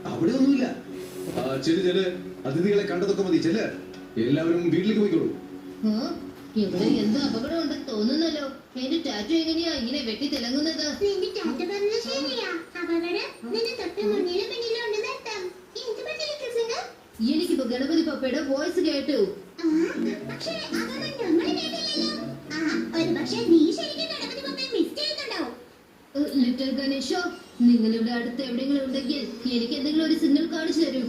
അവിടെ ഒന്നുമില്ല. ചെല് അതിഥികളെ കണ്ടതൊക്കെ മതി. ചെല്, എല്ലാവരും വീട്ടിലേക്ക് പോയിക്കോളൂ. ഇവിടെ എന്തോ അപകടം ഉണ്ടെന്ന് തോന്നുന്നല്ലോ. എന്റെ ടാറ്റു എങ്ങനെയാ ഇങ്ങനെ വെട്ടി തിളങ്ങുന്നത്? എനിക്കിപ്പോ ഗണപതി പപ്പയുടെ വോയിസ് കേട്ടു. ലിറ്റിൽ ഗണേശോ, നിങ്ങൾ ഇവിടെ അടുത്ത് എവിടെയെങ്കിലും ഉണ്ടെങ്കിൽ എനിക്ക് എന്തെങ്കിലും ഒരു സിഗ്നൽ കാണിച്ചു തരൂ.